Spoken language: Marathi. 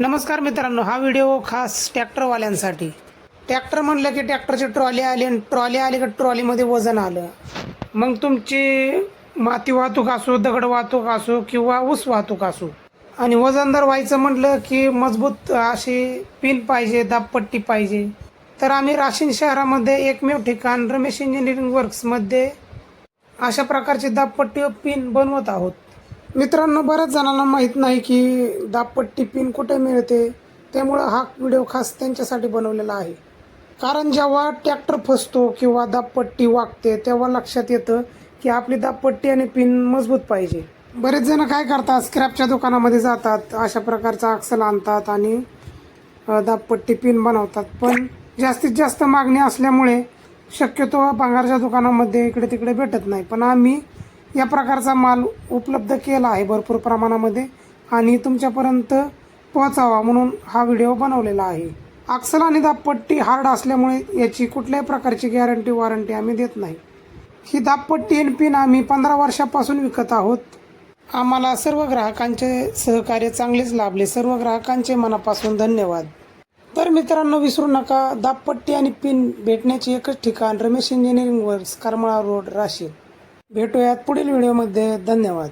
नमस्कार मित्रांनो, हा व्हिडिओ खास ट्रॅक्टरवाल्यांसाठी। ट्रॅक्टर म्हणलं की ट्रॅक्टरची ट्रॉली आली आणि ट्रॉली आली की ट्रॉलीमध्ये वजन आलं। मग तुमची माती वाहतूक असो, दगड वाहतूक असो किंवा ऊस वाहतूक असो, आणि वजनदार व्हायचं म्हटलं की मजबूत अशी पिन पाहिजे, दाबपट्टी पाहिजे। तर आम्ही राशीन शहरामध्ये एकमेव ठिकाण रमेश इंजिनिअरिंग वर्क्समध्ये अशा प्रकारची दाबपट्टी व पिन बनवत आहोत। मित्रांनो, बऱ्याच जणांना माहीत नाही की दाबपट्टी पिन कुठे मिळते, त्यामुळे हा व्हिडिओ खास त्यांच्यासाठी बनवलेला आहे। कारण जेव्हा ट्रॅक्टर फसतो किंवा दाबपट्टी वाकते तेव्हा लक्षात येतं की आपली दाबपट्टी आणि पिन मजबूत पाहिजे। बरेच जण काय करतात, स्क्रॅपच्या दुकानामध्ये जातात, अशा प्रकारचा अक्सल आणतात आणि दाबपट्टी पिन बनवतात। पण जास्तीत जास्त मागणी असल्यामुळे शक्यतो भंगारच्या दुकानामध्ये इकडे तिकडे भेटत नाही। पण आम्ही या प्रकारचा माल उपलब्ध केला आहे भरपूर प्रमाणामध्ये आणि तुमच्यापर्यंत पोहोचावा म्हणून हा व्हिडिओ बनवलेला आहे। अक्सल आणि दाबपट्टी हार्ड असल्यामुळे याची कुठल्याही प्रकारची गॅरंटी वॉरंटी आम्ही देत नाही। ही दाबपट्टी आणि पिन आम्ही 15 वर्षापासून विकत आहोत। आम्हाला सर्व ग्राहकांचे सहकार्य चांगलेच लाभले। सर्व ग्राहकांचे मनापासून धन्यवाद। तर मित्रांनो, विसरू नका, दाबपट्टी आणि पिन भेटण्याचे एकच ठिकाण Ramesh engineering works, Karmala road, राशीन। भेटूयात पुढील व्हिडिओमध्ये। धन्यवाद।